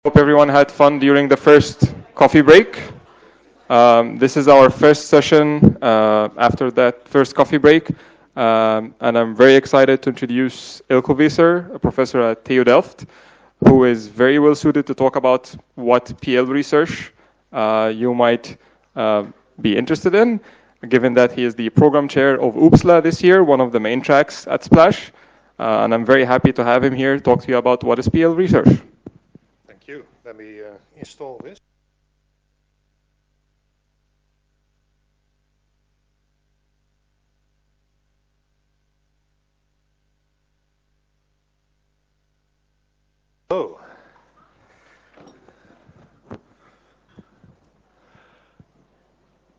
Hope everyone had fun during the first coffee break. This is our first session after that first coffee break, and I'm very excited to introduce Eelco Visser, a professor at TU Delft, who is very well suited to talk about what PL research you might be interested in, given that he is the program chair of UPSLA this year, one of the main tracks at Splash. And I'm very happy to have him here talk to you about what is PL research. Thank you. Let me install this. Oh.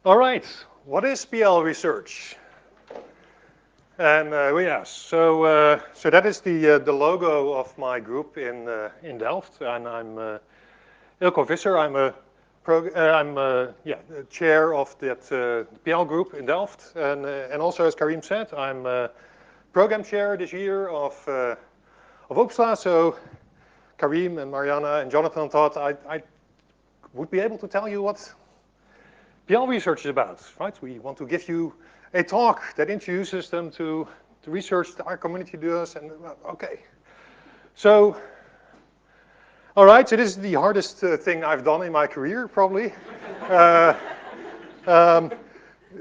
All right. What is PL research? And so that is the logo of my group in Delft, and I'm Eelco Visser. I'm the chair of that PL group in Delft, and also, as Karim said, I'm program chair this year of UPSLA. So Karim and Mariana and Jonathan thought I would be able to tell you what PL research is about, right? We want to give you a talk that introduces them to the research that our community does, and okay. So, all right, so this is the hardest thing I've done in my career, probably.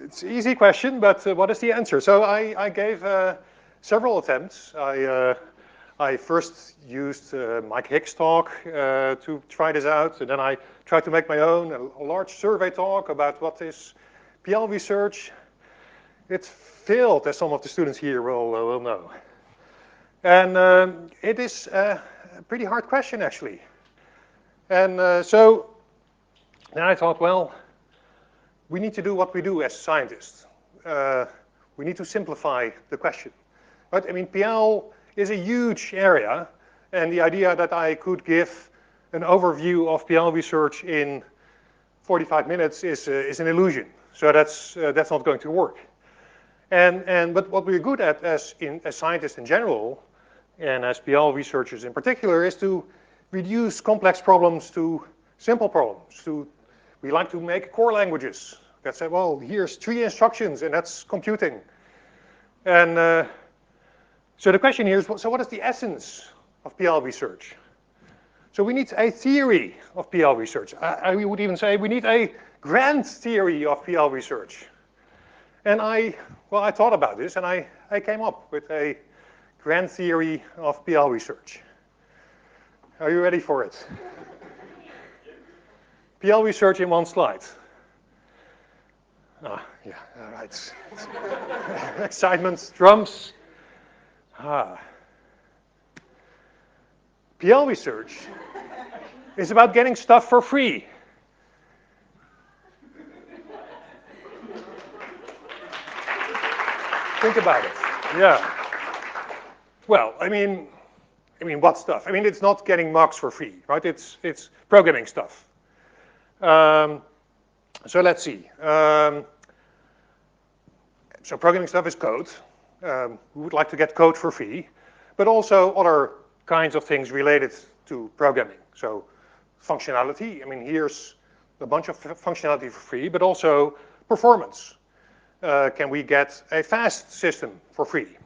It's an easy question, but what is the answer? So I gave several attempts. I first used Mike Hicks' talk to try this out, and then I tried to make my own, a large survey talk about what is PL research. It failed, as some of the students here will know. And it is a pretty hard question, actually. And so then I thought, well, we need to do what we do as scientists. We need to simplify the question. But I mean, PL is a huge area, and the idea that I could give an overview of PL research in 45 minutes is an illusion. So that's not going to work. But what we're good at as scientists in general, and as PL researchers in particular, is to reduce complex problems to simple problems. We like to make core languages that say, well, here's 3 instructions, and that's computing. And so the question here is, so what is the essence of PL research? So we need a theory of PL research. I would even say we need a grand theory of PL research. And I thought about this, and I came up with a grand theory of PL research. Are you ready for it? PL research in one slide. Ah, yeah, all right. Excitement, drums. PL research is about getting stuff for free. Think about it. Yeah. Well, I mean, what stuff? I mean, it's not getting mocks for free, right? It's programming stuff. So let's see. So programming stuff is code. We would like to get code for free, but also other kinds of things related to programming. So functionality. I mean, here's a bunch of functionality for free, but also performance. Can we get a fast system for free?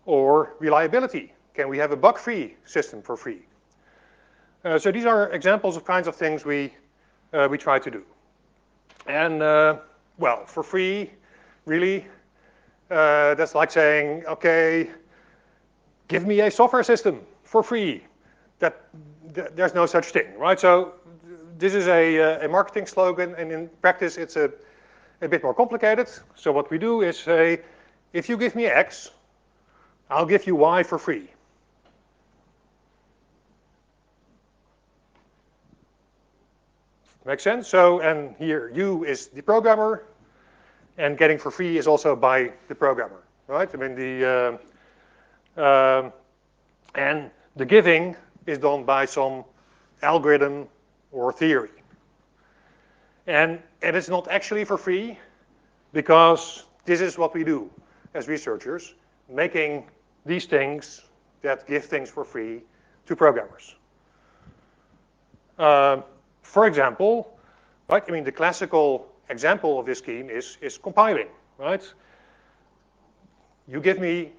Or reliability. Can we have a bug-free system for free? So these are examples of kinds of things we try to do. And well, for free, really, that's like saying, okay, give me a software system for free. There's no such thing, right? So this is a marketing slogan, and in practice, it's a bit more complicated. So what we do is say, if you give me X, I'll give you Y for free. Make sense? So, and here, you is the programmer, and getting for free is also by the programmer, right? I mean, and the giving is done by some algorithm or theory. And it's not actually for free, because this is what we do as researchers, making these things that give things for free to programmers. For example, right? I mean, the classical example of this scheme is compiling, right? You give me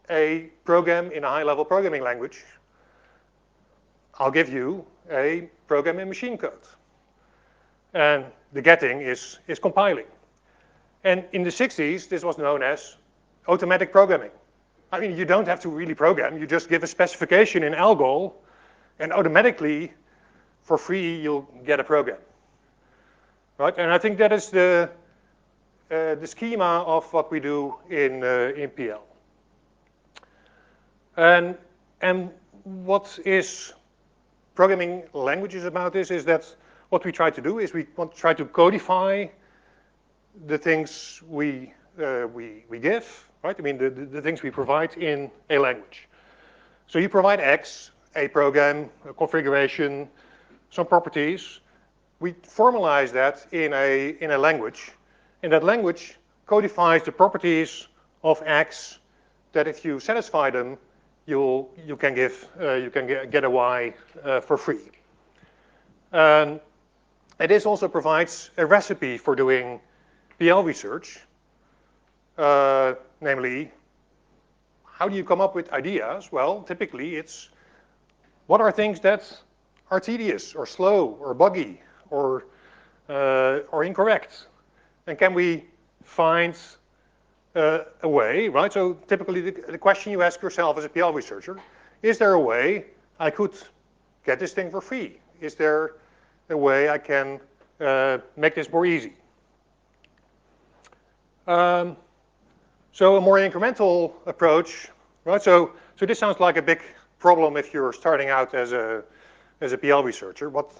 a program in a high-level programming language. I'll give you a program in machine code. And the getting is compiling. And in the 60s, this was known as automatic programming. I mean, you don't have to really program. You just give a specification in Algol, and automatically, for free, you'll get a program. Right? And I think that is the schema of what we do in PL. And what is programming languages about this is that what we try to do is we want to try to codify the things we give, right? I mean, the things we provide in a language. So you provide X, a program, a configuration, some properties. We formalize that in a language, and that language codifies the properties of X that if you satisfy them, you can get a Y for free. And this also provides a recipe for doing PL research, namely, how do you come up with ideas? Well, typically it's what are things that are tedious or slow or buggy or incorrect, and can we find a way, right? So typically the question you ask yourself as a PL researcher, is there a way I could get this thing for free? Is there a way I can make this more easy? So a more incremental approach, right? So this sounds like a big problem if you're starting out as a PL researcher. What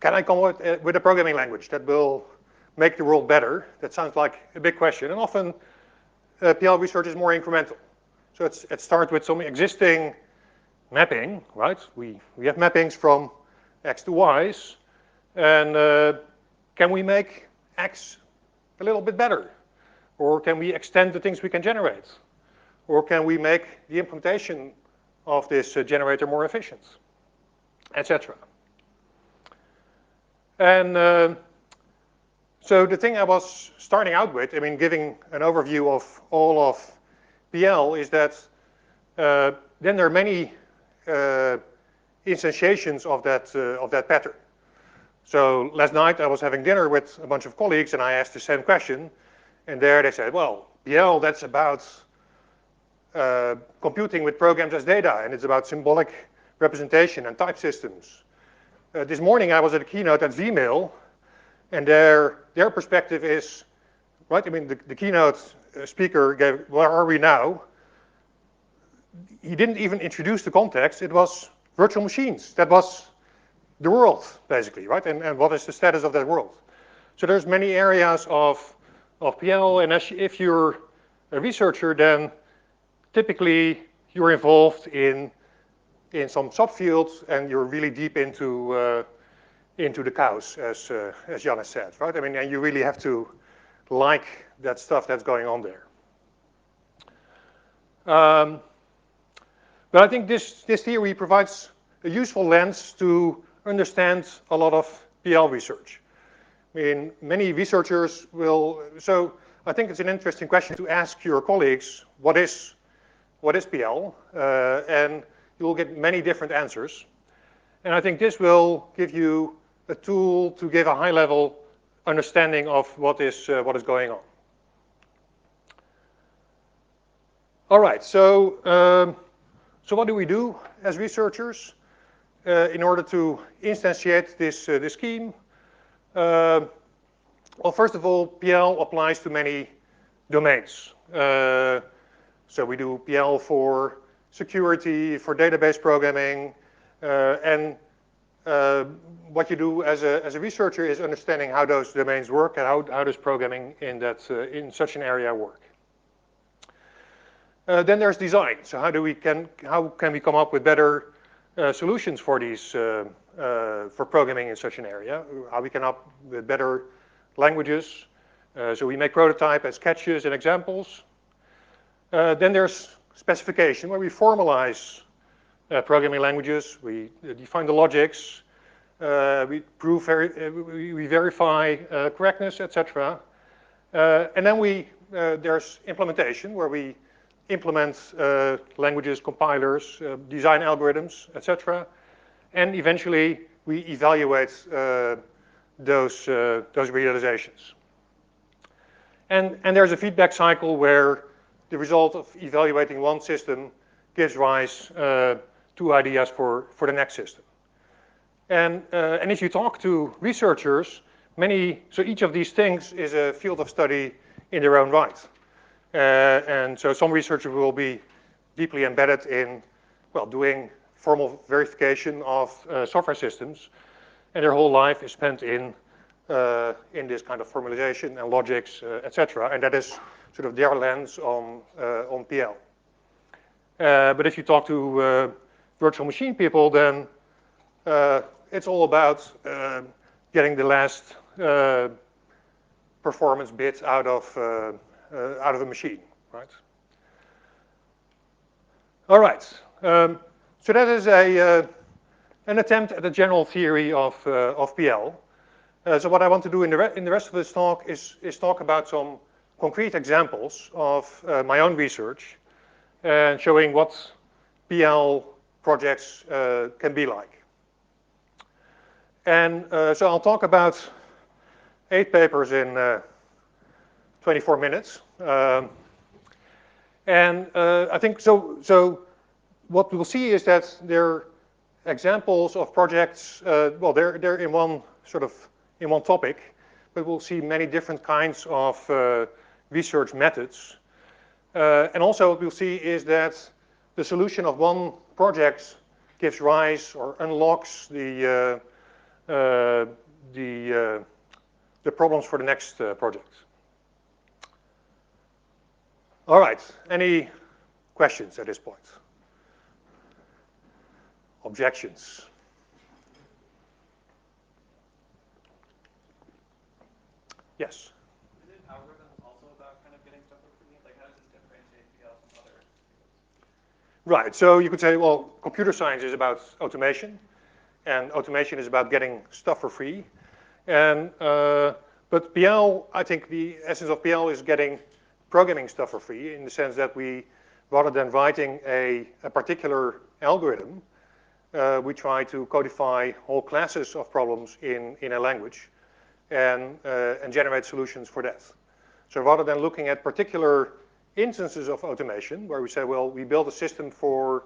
can I come with a programming language that will make the world better? That sounds like a big question, and often PL research is more incremental. So it starts with some existing mapping, right? We have mappings from X to Y's, and can we make X a little bit better? Or can we extend the things we can generate? Or can we make the implementation of this generator more efficient, etc. And so the thing I was starting out with, I mean, giving an overview of all of PL, is that then there are many instantiations of that pattern. So last night I was having dinner with a bunch of colleagues, and I asked the same question, and there they said, well, PL, that's about computing with programs as data, and it's about symbolic representation and type systems. This morning I was at a keynote at vMail, and their perspective is, right, I mean, the keynote speaker gave, where are we now? He didn't even introduce the context. It was virtual machines. That was the world, basically, right? And what is the status of that world? So there's many areas of PL, and if you're a researcher, then typically you're involved in some subfields, and you're really deep into the cows, as Janne said, right? I mean, and you really have to like that stuff that's going on there. But I think this theory provides a useful lens to understand a lot of PL research. I mean, many researchers will, so I think it's an interesting question to ask your colleagues, what is PL? And you will get many different answers. And I think this will give you a tool to give a high-level understanding of what is going on. All right, so what do we do as researchers in order to instantiate this scheme? Well, first of all, PL applies to many domains. So we do PL for security, for database programming, and what you do as a researcher is understanding how those domains work and how does programming in such an area work. Then there's design. So how can we come up with better solutions for these for programming in such an area? How we can come up with better languages? So we make prototype as sketches and examples. Then there's specification, where we formalize programming languages. We define the logics. We prove we verify correctness, etc. And then there's implementation, where we implement languages, compilers, design algorithms, etc. And eventually we evaluate those realizations. And there's a feedback cycle where the result of evaluating one system gives rise to ideas for the next system. And if you talk to researchers, so each of these things is a field of study in their own right. And so some researchers will be deeply embedded in, well, doing formal verification of software systems, and their whole life is spent in this kind of formalization and logics, etc. And that is sort of their lens on PL. But if you talk to virtual machine people, then it's all about getting the last performance bit out of a machine, right? All right. So that is an attempt at a general theory of PL. So what I want to do in the rest of this talk is talk about some concrete examples of my own research and showing what PL projects can be like. And so I'll talk about 8 papers in 24 minutes. And I think so what we'll see is that they're examples of projects, well, they're in one topic, but we'll see many different kinds of research methods. And also what we'll see is that the solution of one project gives rise or unlocks the problems for the next project. All right, any questions at this point? Objections? Yes? Is it algorithms also about kind of getting stuff for free? Like, how does this differentiate PL from other fields? Right, so you could say, well, computer science is about automation, and automation is about getting stuff for free. And but PL, I think the essence of PL is getting programming stuff for free, in the sense that we, rather than writing a particular algorithm, we try to codify whole classes of problems in a language and generate solutions for that. So rather than looking at particular instances of automation, where we say, well, we build a system for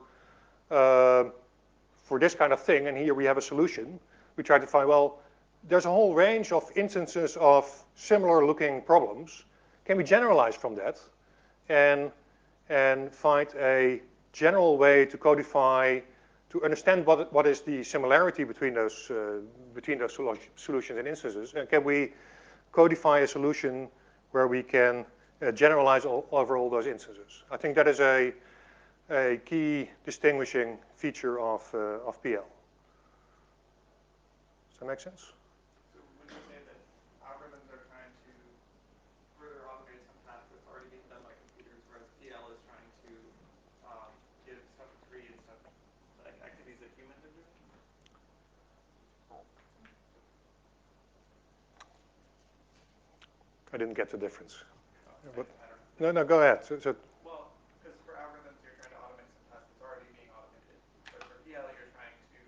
this kind of thing, and here we have a solution, we try to find, well, there's a whole range of instances of similar looking problems. Can we generalize from that and find a general way to codify, to understand what is the similarity between those solutions and instances, and can we codify a solution where we can generalize over all those instances? I think that is a key distinguishing feature of PL. Does that make sense? So when you say that algorithms are trying to further automate some task that's already being done by computers, whereas PL is trying to give stuff for free and stuff, like activities that humans are doing? I didn't get the difference. I don't No, know. go ahead. Well, because for algorithms, you're trying to automate some task that's already being automated. But for PL, you're trying to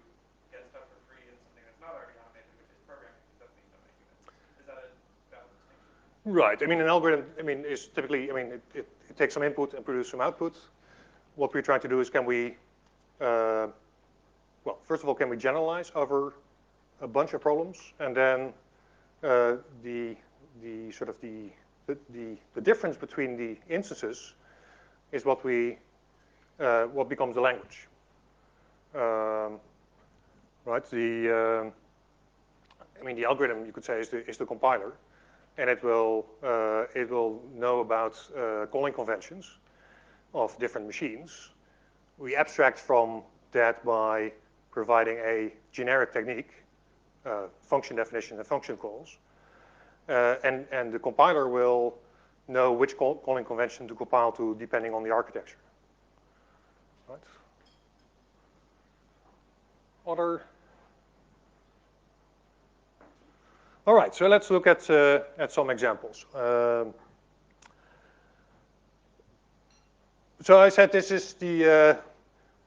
get stuff for free in something that's not already automated, which is programming, because that's being done by humans. Is that a valid distinction? Right. I mean, an algorithm, is typically, it takes some input and produces some output. What we're trying to do is, can we, well, first of all, can we generalize over a bunch of problems, and then the difference between the instances is what becomes the language. Right. The algorithm, you could say, is the compiler, and it will know about calling conventions of different machines. We abstract from that by providing a generic technique, function definition and function calls. And the compiler will know which calling convention to compile to, depending on the architecture. Right? Other All right, so let's look at some examples. So I said this is a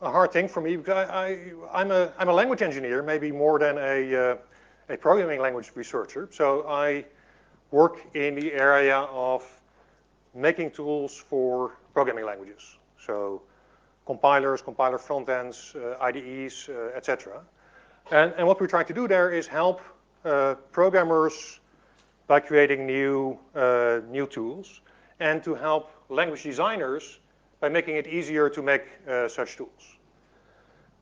hard thing for me because I'm a language engineer, maybe more than a programming language researcher. So I work in the area of making tools for programming languages. So compilers, compiler front ends, IDEs, etc. And what we're trying to do there is help programmers by creating new tools, and to help language designers by making it easier to make such tools.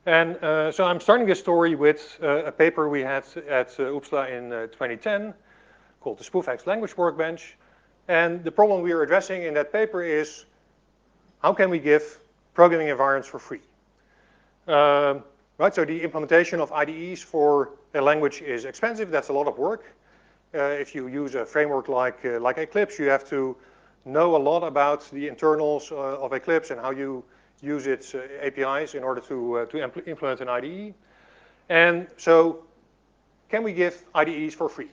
And so I'm starting this story with a paper we had at Uppsala in 2010 called the SpoofX Language Workbench. And the problem we are addressing in that paper is how can we give programming environments for free? Right, so the implementation of IDEs for a language is expensive. That's a lot of work. If you use a framework like Eclipse, you have to know a lot about the internals of Eclipse and how you use its APIs in order to implement an IDE. And so, can we give IDEs for free?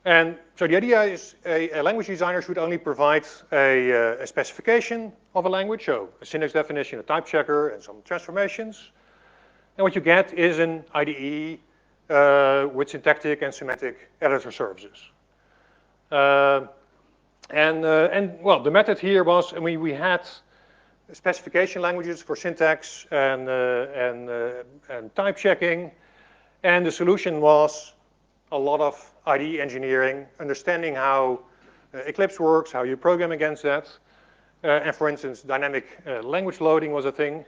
And so the idea is a language designer should only provide a specification of a language, so a syntax definition, a type checker, and some transformations. And what you get is an IDE with syntactic and semantic editor services. And well, the method here was, I mean, we had specification languages for syntax and type checking, and the solution was a lot of IDE engineering, understanding how Eclipse works, how you program against that, and for instance, dynamic language loading was a thing,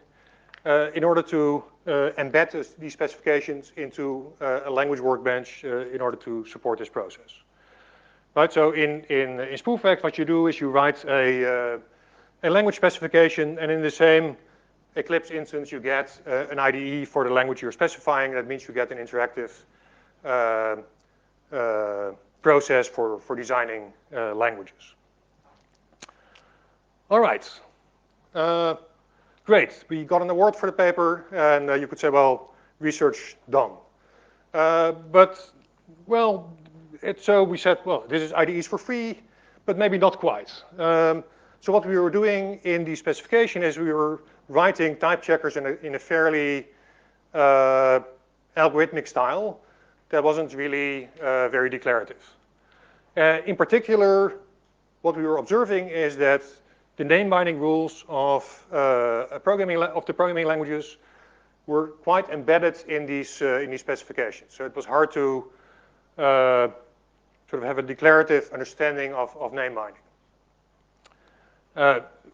in order to embed these specifications into a language workbench in order to support this process. Right, so in SpoofX, what you do is you write a language specification, and in the same Eclipse instance, you get an IDE for the language you're specifying. That means you get an interactive process for designing languages. All right. Great. We got an award for the paper, and you could say, well, research done. But, well, so we said, well, this is IDEs for free, but maybe not quite. So what we were doing in the specification is we were writing type checkers in a fairly algorithmic style that wasn't really very declarative. In particular, what we were observing is that the name binding rules of the programming languages were quite embedded in these specifications. So it was hard to sort of have a declarative understanding of name binding.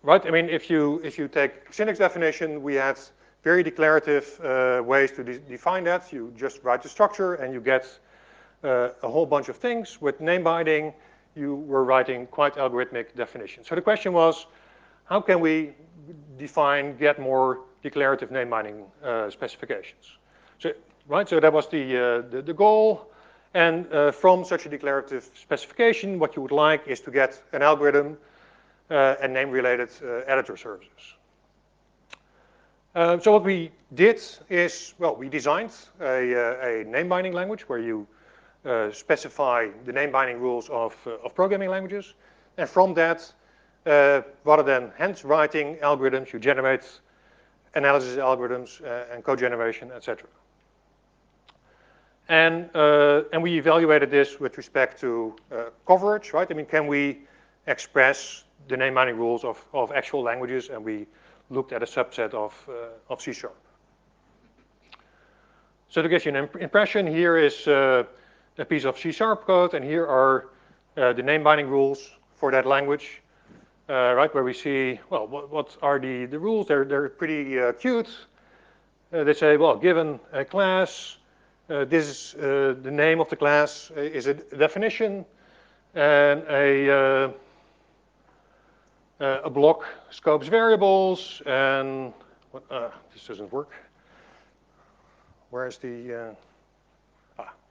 Right? I mean, if you take syntax definition, we had very declarative ways to define that. You just write the structure and you get a whole bunch of things. With name binding, you were writing quite algorithmic definitions. So the question was, how can we get more declarative name binding specifications? So, right, so that was the goal. And from such a declarative specification, what you would like is to get an algorithm and name-related editor services. So what we did is, well, we designed a name binding language where you specify the name binding rules of programming languages. And from that, rather than hand writing algorithms, you generate analysis algorithms and code generation, etc. And we evaluated this with respect to coverage, right? I mean, can we express the name binding rules of actual languages? And we looked at a subset of C#. So to give you an impression, here is a piece of C# code, and here are the name binding rules for that language, right? Where we see, well, what are the rules? They're pretty cute. They say, well, given a class, this is the name of the class is a definition, and a block scopes variables, and this doesn't work. Where's the?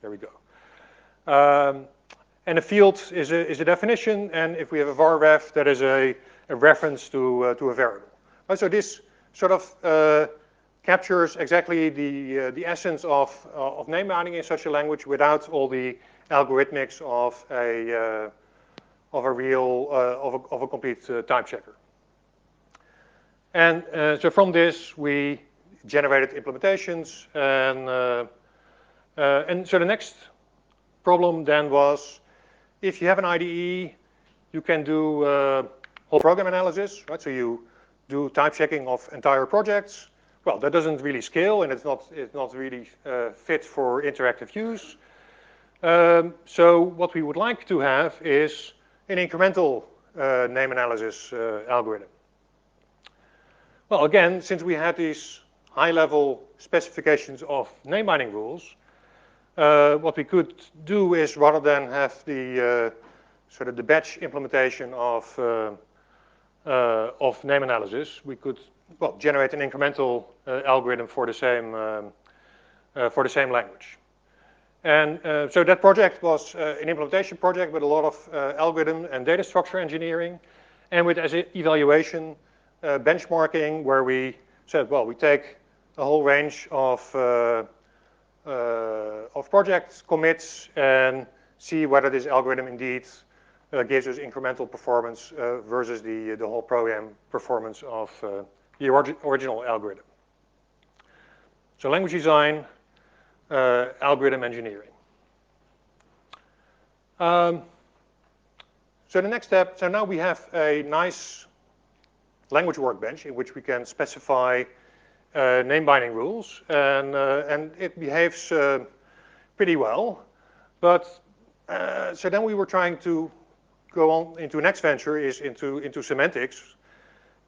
There we go. And a field is a definition, and if we have a var ref, that is a reference to a variable. Right, so this sort of captures exactly the essence of name binding in such a language without all the algorithmics of a complete type checker. And so from this we generated implementations, and so the next problem then was, if you have an IDE, you can do whole program analysis, right? So you do type checking of entire projects. Well, that doesn't really scale, and it's not really fit for interactive use. So what we would like to have is an incremental name analysis algorithm. Well, again, since we had these high-level specifications of name binding rules, what we could do is, rather than have the sort of the batch implementation of name analysis, we could, well, generate an incremental algorithm for the same language. And so that project was an implementation project with a lot of algorithm and data structure engineering, and with as evaluation benchmarking, where we said, well, we take a whole range of project commits and see whether this algorithm indeed gives us incremental performance versus the whole program performance of the original algorithm. So language design, algorithm engineering. So the next step, so now we have a nice language workbench in which we can specify name binding rules, and it behaves pretty well. But so then we were trying to go on into next venture, is into semantics.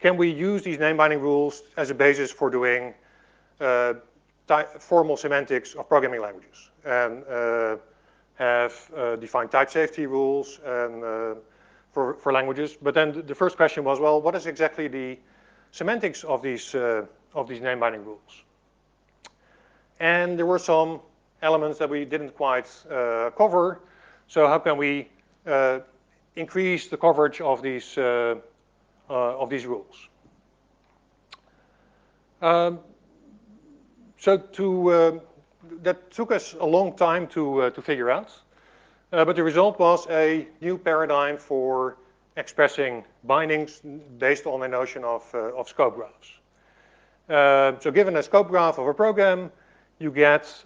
Can we use these name binding rules as a basis for doing formal semantics of programming languages, and have defined type safety rules and for languages? But then the first question was, well, what is exactly the semantics of these name binding rules? And there were some elements that we didn't quite cover. So how can we increase the coverage of these rules? That took us a long time to figure out, but the result was a new paradigm for expressing bindings based on the notion of scope graphs. So given a scope graph of a program, you get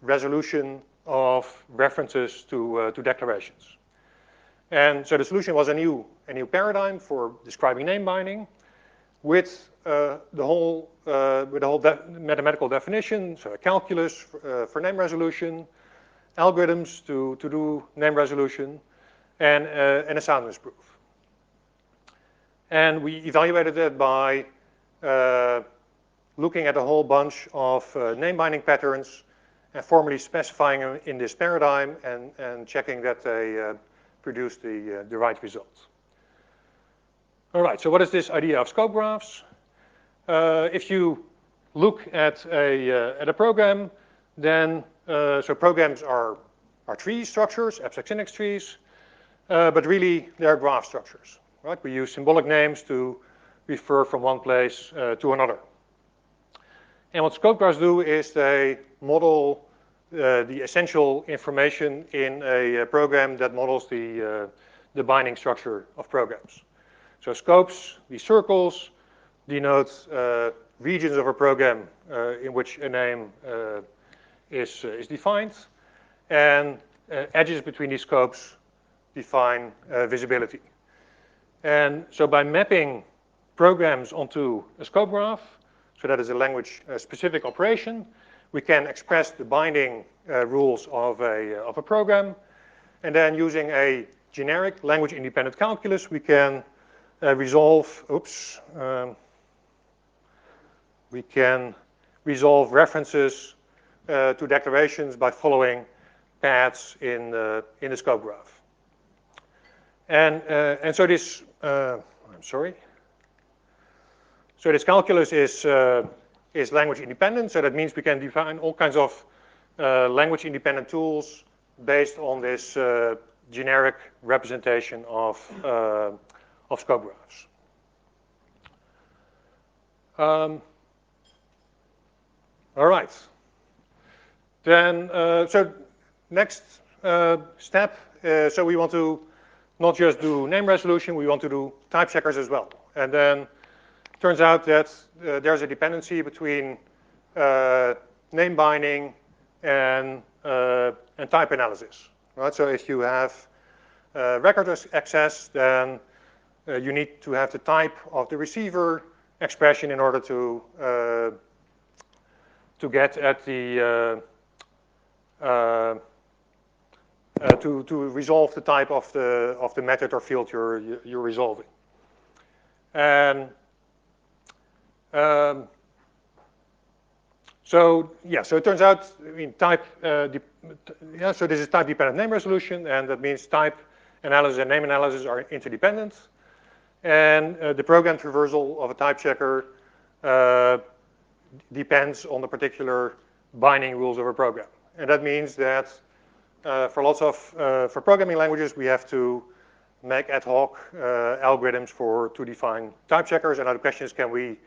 resolution of references to declarations. And so the solution was a new paradigm for describing name binding with the whole mathematical definition, so a calculus for name resolution, algorithms to do name resolution, and a soundness proof. And we evaluated it by looking at a whole bunch of name binding patterns and formally specifying them in this paradigm, and checking that they produce the right result. All right, so what is this idea of scope graphs? If you look at a program, then so programs are tree structures, abstract syntax trees, but really they're graph structures, right? We use symbolic names to refer from one place to another. And what scope graphs do is they model the essential information in a program that models the binding structure of programs. So scopes, these circles, denote regions of a program in which a name is defined, and edges between these scopes define visibility. And so by mapping programs onto a scope graph, so that is a language-specific operation, we can express the binding rules of a program, and then using a generic language-independent calculus, we can resolve references to declarations by following paths in the scope graph. And so this, So this calculus is language independent, so that means we can define all kinds of language independent tools based on this generic representation of scope graphs. All right. Then, so next step, so we want to not just do name resolution, we want to do type checkers as well. And then turns out that there's a dependency between name binding and type analysis. Right? So if you have record access, then you need to have the type of the receiver expression in order to get at the to resolve the type of the method or field you're resolving. And so yeah, so it turns out, I mean, type yeah, so this is type dependent name resolution, and that means type analysis and name analysis are interdependent. And the program traversal of a type checker depends on the particular binding rules of a program. And that means that for lots of for programming languages, we have to make ad hoc algorithms to define type checkers. And now the question is, can we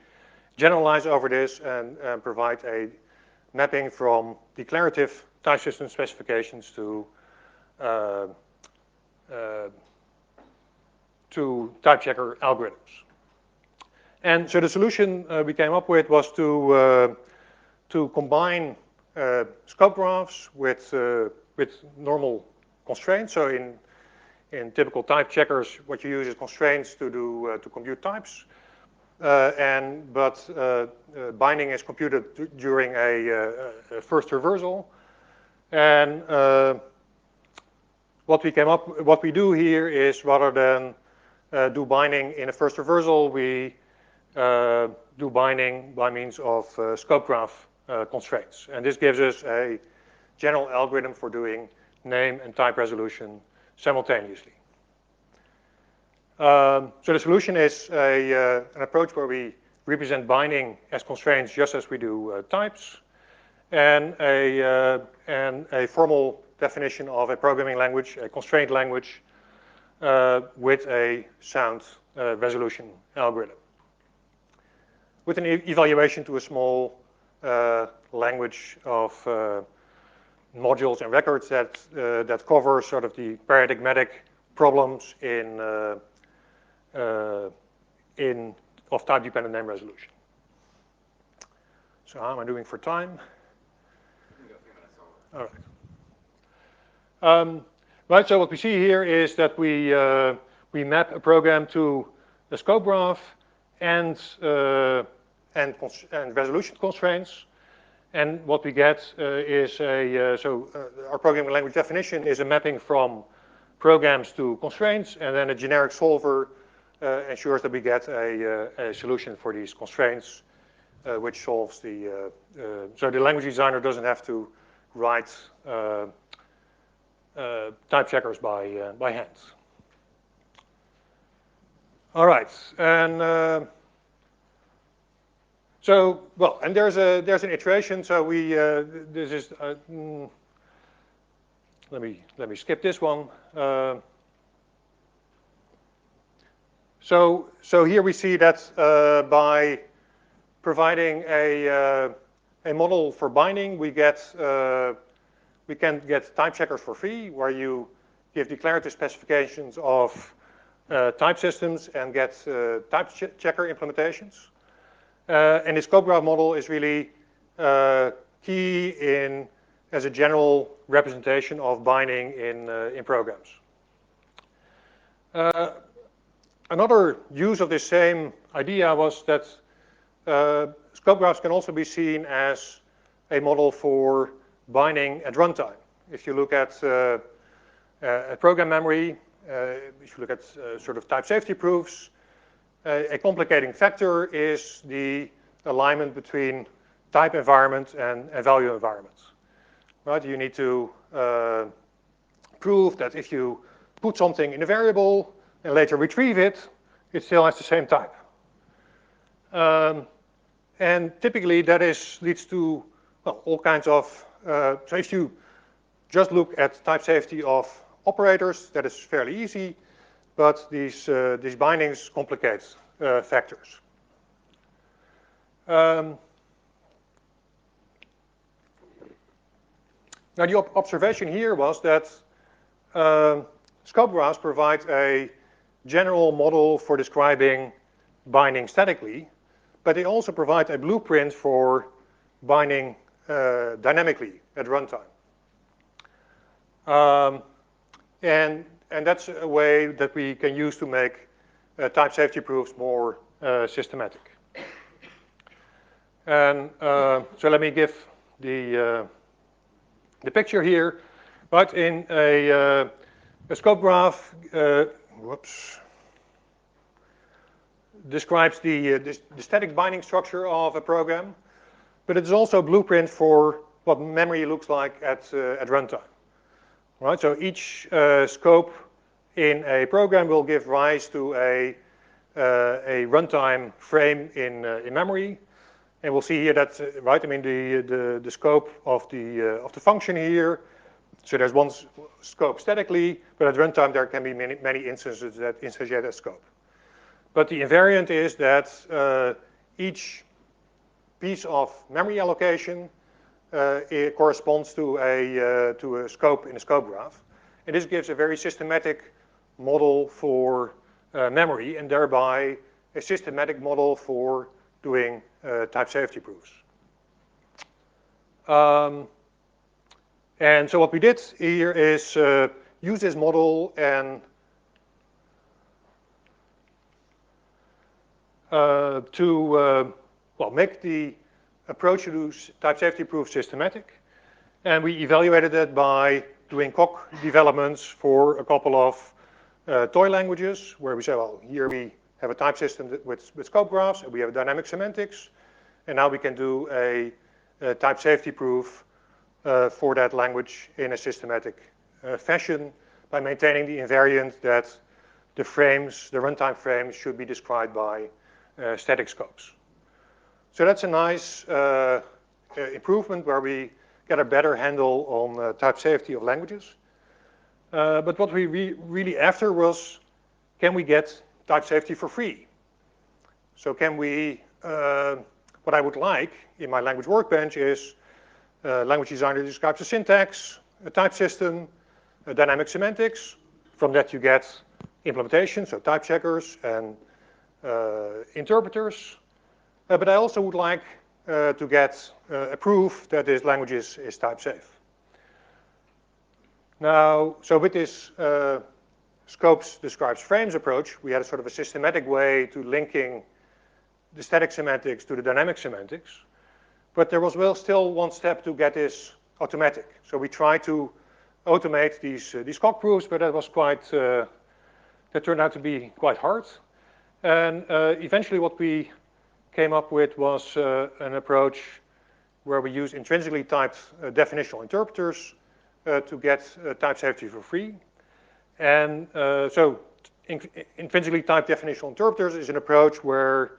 generalize over this and provide a mapping from declarative type system specifications to type checker algorithms? And so the solution we came up with was to combine scope graphs with normal constraints. So in typical type checkers, what you use is constraints to compute types, but binding is computed during a first traversal. And what we do here is, rather than do binding in a first traversal, we do binding by means of scope graph constraints. And this gives us a general algorithm for doing name and type resolution simultaneously. So the solution is an approach where we represent binding as constraints just as we do types, and a formal definition of a programming language, a constraint language, with a sound resolution algorithm, with an evaluation to a small language of modules and records that cover sort of the paradigmatic problems of type-dependent name resolution. So how am I doing for time? All right. Right. So what we see here is that we map a program to a scope graph and resolution constraints. And what we get is our programming language definition is a mapping from programs to constraints, and then a generic solver ensures that we get a solution for these constraints, which solves the. So the language designer doesn't have to write type checkers by hand. All right, and so well, and there's an iteration. So we this is let me skip this one. So here we see that by providing a model for binding, we can get type checkers for free, where you give declarative specifications of type systems and get type checker implementations. And the scope graph model is really key as a general representation of binding in programs. Another use of this same idea was that scope graphs can also be seen as a model for binding at runtime. If you look at program memory, if you look at sort of type safety proofs, a complicating factor is the alignment between type environment and value environment. Right? You need to prove that if you put something in a variable and later retrieve it, it still has the same type. And typically that leads to all kinds of, so if you just look at type safety of operators, that is fairly easy, but these bindings complicate factors. Now the observation here was that scope graphs provide a general model for describing binding statically, but they also provide a blueprint for binding dynamically at runtime. And that's a way that we can use to make type safety proofs more systematic. And so let me give the picture here. But in a scope graph, describes the static binding structure of a program, but it's also a blueprint for what memory looks like at runtime. Right, so each scope in a program will give rise to a runtime frame in memory, and we'll see here that right. I mean the scope of the function here. So there's one scope statically, but at runtime there can be many instances that instantiate that scope. But the invariant is that each piece of memory allocation it corresponds to a scope in a scope graph, and this gives a very systematic model for memory, and thereby a systematic model for doing type safety proofs. And so what we did here is use this model and to make the approach to do type safety proof systematic, and we evaluated it by doing COC developments for a couple of toy languages, where we say, well, here we have a type system with scope graphs, and we have dynamic semantics, and now we can do a type safety proof for that language in a systematic fashion by maintaining the invariant that the frames, the runtime frames, should be described by static scopes. So that's a nice improvement where we get a better handle on type safety of languages. But what we really after was, can we get type safety for free? So can we, what I would like in my language workbench is language designer describes a syntax, a type system, a dynamic semantics. From that you get implementation, so type checkers and interpreters. But I also would like to get a proof that this language is type safe. Now, so with this scopes describes frames approach, we had a sort of a systematic way to linking the static semantics to the dynamic semantics. But there was still one step to get this automatic. So we tried to automate these COC proofs, but that was that turned out to be quite hard. And eventually what we came up with was an approach where we use intrinsically typed definitional interpreters to get type safety for free. And so intrinsically typed definitional interpreters is an approach where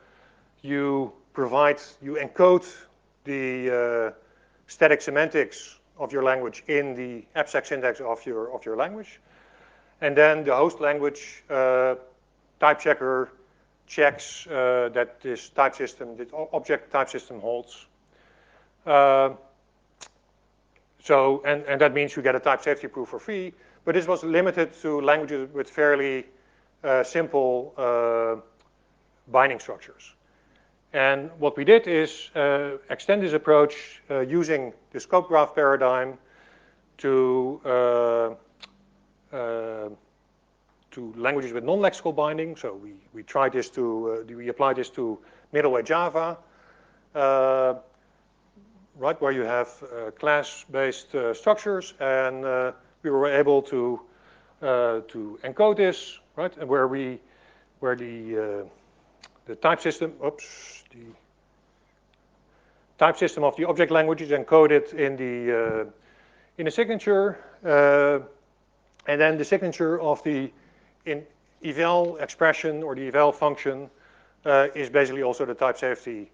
you encode the static semantics of your language in the abstract syntax of your language. And then the host language type checker checks that this type system, this object type system holds. And that means you get a type safety proof for free, but this was limited to languages with fairly simple binding structures. And what we did is extend this approach using the scope graph paradigm to languages with non-lexical binding. So we tried this we applied this to middleweight Java, right, where you have class-based structures, and we were able to encode this, right, and where the type system, the type system of the object language is encoded in the signature, and then the signature of the eval expression or the eval function is basically also the type safety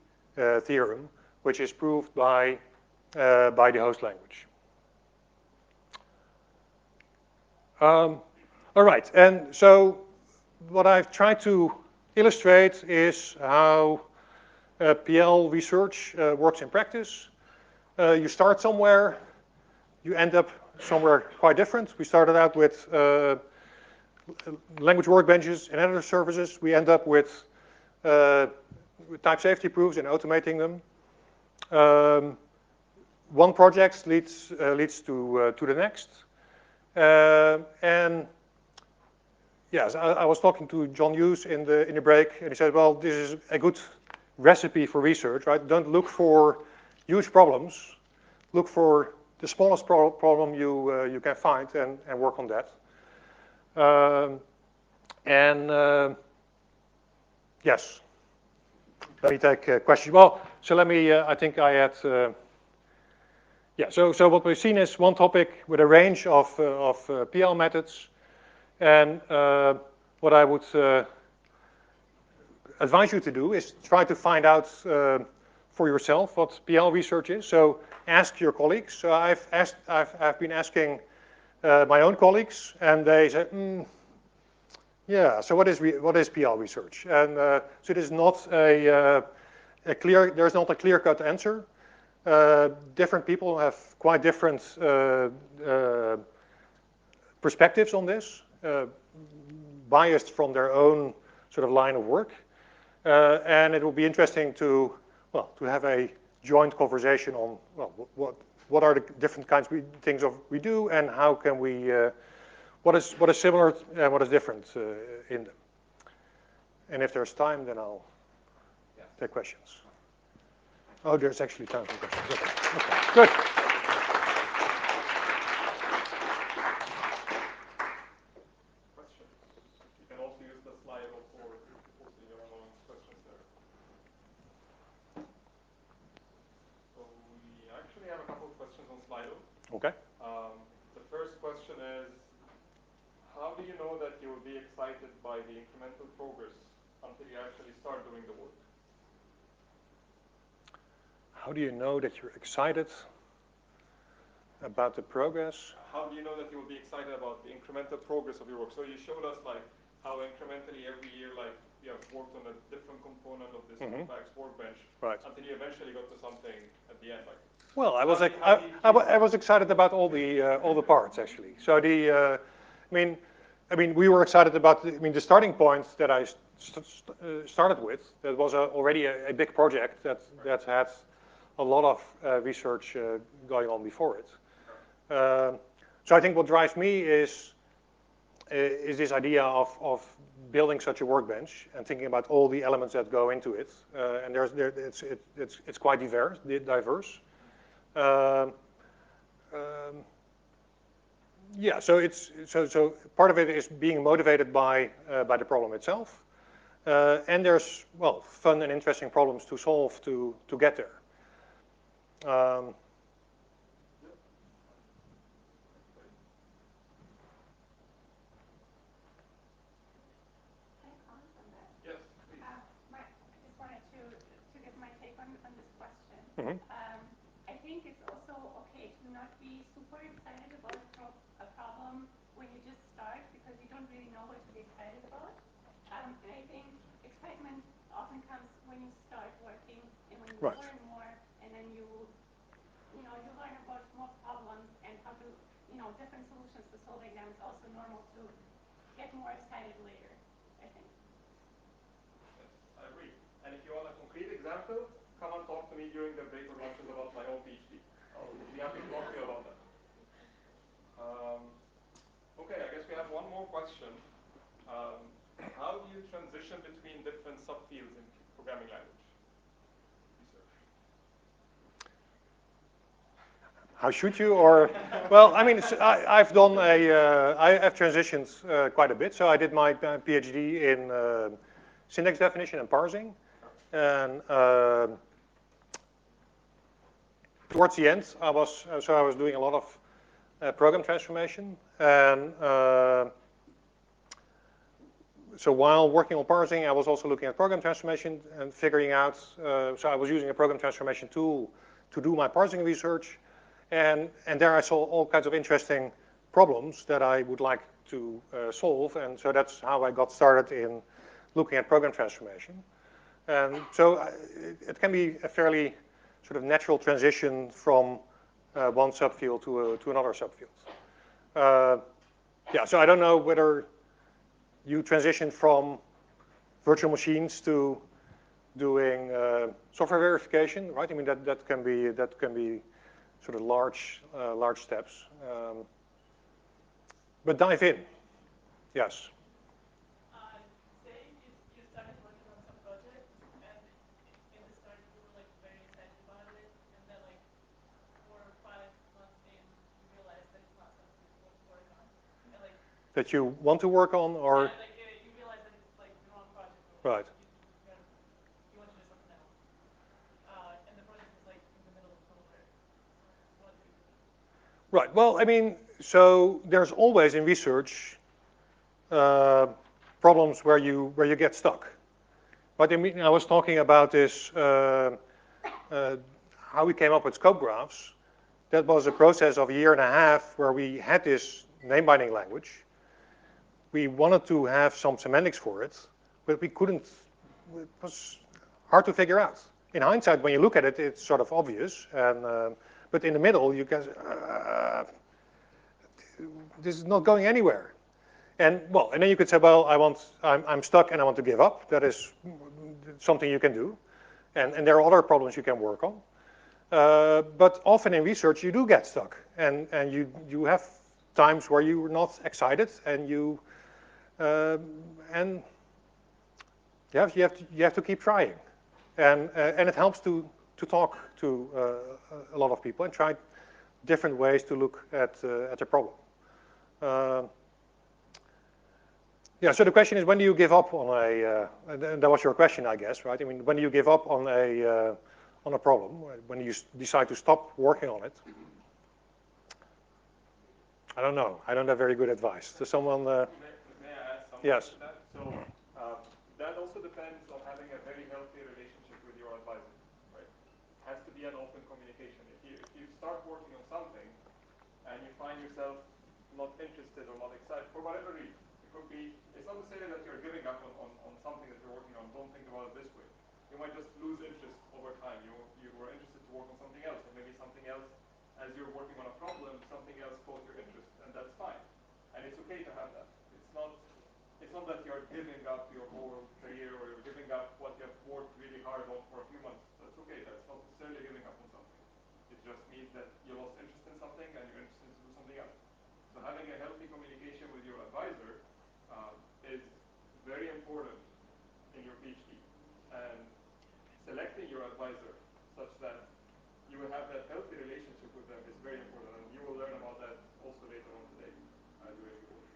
theorem, which is proved by the host language. All right, and so what I've tried to illustrate is how PL research works in practice. You start somewhere, you end up somewhere quite different. We started out with language workbenches and editor services. We end up with type safety proofs and automating them. One project leads to the next. And yes, I was talking to John Hughes in the break, and he said, well, this is a good recipe for research, right? Don't look for huge problems. Look for the smallest problem you can find and work on that. Yes, let me take a question. Well, so let me, I think I had, yeah, so what we've seen is one topic with a range of PL methods. And what I would advise you to do is try to find out for yourself what PL research is. So ask your colleagues. So I've been asking my own colleagues, and they said, yeah. So what is PL research? And so it is not there's not a clear-cut answer. Different people have quite different perspectives on this, biased from their own sort of line of work. And it will be interesting to have a joint conversation on, well, what are the different kinds of things we do, and how can we, what is similar and what is different in them. And if there's time, then I'll take questions. Oh, there's actually time for questions. Okay, good. Questions? You can also use the Slido for posting your own questions there. So we actually have a couple of questions on Slido. Okay. The first question is, how do you know that you will be excited by the incremental progress until you actually start doing the work? How do you know that you're excited about the progress? How do you know that you will be excited about the incremental progress of your work? So you showed us like how incrementally every year, like you have worked on a different component of this complex workbench, right, until you eventually got to something at the end. Like, well, I was excited about all the parts actually. So I mean, we were excited about the starting point that I started with. That was already a big project that had a lot of research going on before it. So I think what drives me is this idea of building such a workbench and thinking about all the elements that go into it. And it's quite diverse. Yeah, so part of it is being motivated by the problem itself, and there's fun and interesting problems to solve to get there. Mm-hmm. I think it's also okay to not be super excited about a problem when you just start, because you don't really know what to be excited about. And I think excitement often comes when you start working and when you learn more, and then you learn about more problems and how to, different solutions to solving them. It's also normal to get more excited later, I think. Yes, I agree. And if you want a concrete example, come and talk to me during the break or lunches about my own PhD. I'll be happy to talk to you about that. Okay, I guess we have one more question. How do you transition between different subfields in programming language research? How should you? Or, well, I mean, I've done I have transitioned quite a bit. So I did my PhD in syntax definition and parsing, and towards the end, I was doing a lot of program transformation, and so while working on parsing, I was also looking at program transformation and figuring out. So I was using a program transformation tool to do my parsing research, and there I saw all kinds of interesting problems that I would like to solve, and so that's how I got started in looking at program transformation. And so it can be a fairly sort of natural transition from one subfield to another subfield. Yeah, so I don't know whether you transition from virtual machines to doing software verification, right? I mean that can be sort of large steps. But dive in, yes. Say you started working on some project, and in the start you were like very excited about it, and then like 4 or 5 months in, you realize that it's not something that you want to work on, and like That you want to work on, or yeah, like you realize that it's like the wrong project, or right. you want to do something else, and the project is like in the middle of nowhere. What do you do? Right. Well, I mean, so there's always in research problems where you get stuck. But I mean, I was talking about this how we came up with scope graphs. That was a process of a year and a half where we had this name binding language. We wanted to have some semantics for it, but we couldn't. It was hard to figure out. In hindsight, when you look at it, it's sort of obvious. And but in the middle, you guys, this is not going anywhere. And well, and then you could say, well, I'm stuck and I want to give up. That is something you can do. And there are other problems you can work on. But often in research, you do get stuck, and you have times where you're not excited, and you have to keep trying, and it helps to talk to a lot of people and try different ways to look at a problem. Yeah, so the question is, when do you give up on and that was your question, I guess, right? I mean, when do you give up on a problem, when you decide to stop working on it? I don't know. I don't have very good advice. Does someone? May I add something Yes. to that? So that also depends on having a very healthy relationship with your advisor, right? It has to be an open communication. If you start working on something and you find yourself not interested or not excited for whatever reason, it could be. It's not to say that you're giving up on something that you're working on. Don't think about it this way. You might just lose interest over time. You were interested to work on something else, or maybe something else, as you're working on a problem, something else caught your interest, and that's fine. And it's okay to have that. It's not that you're giving up your whole career or you're giving up what you have worked really hard on for a few months. That's okay. That's not necessarily giving up on something. It just means that you lost interest in something and you're interested to do something else. So having a healthy communication with your advisor is very important in your PhD. And selecting your advisor such that you will have that healthy relationship with them is very important. And you will learn about that also later on today during the workshop.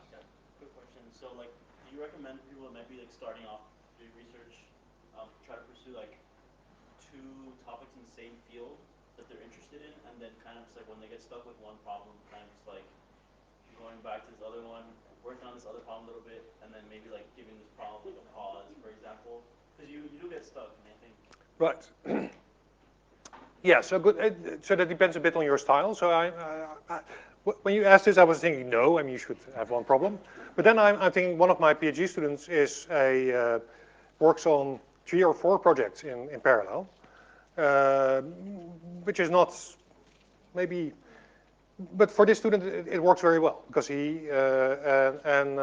Yeah, quick question. So, like, do you recommend people that might be like starting off doing research try to pursue like 2 topics in the same field that they're interested in, and then kind of just like when they get stuck with one problem, kind of just like going back to this other one, working on this other problem a little bit, and then maybe like giving this problem like a pause, for example, because you do get stuck, and I think. Right. Yeah. So good. So that depends a bit on your style. So when you asked this, I was thinking, no. I mean, you should have one problem. But then I'm thinking one of my PhD students works on 3 or 4 projects in parallel, which is not maybe. But for this student, it works very well because he and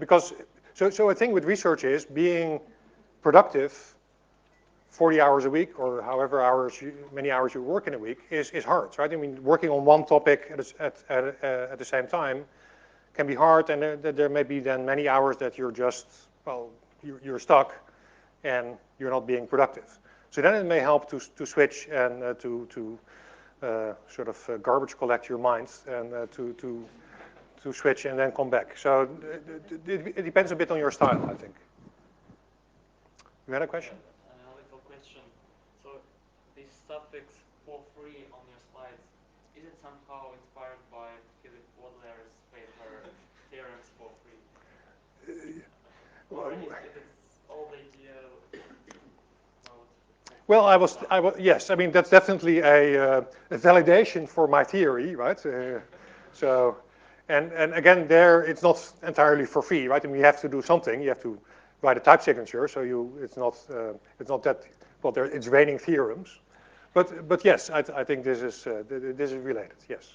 because so a thing with research is being productive 40 hours a week or however many hours you work in a week is hard, right? I mean, working on one topic at the same time can be hard, and there may be then many hours that you're just you're stuck and you're not being productive. So then it may help to switch and to sort of garbage collect your mind and to switch and then come back. So it depends a bit on your style, I think. You had a question? A little question. So this suffix for free on your slides, is it somehow inspired by Philip Wadler's paper Theorems for free? Or if it's old idea about Well, yes. I mean, that's definitely a validation for my theory, right? So, and again, there it's not entirely for free, right? I mean, you have to do something. You have to write a type signature, so it's not that, well, it's raining theorems. But yes, I think this is related, yes.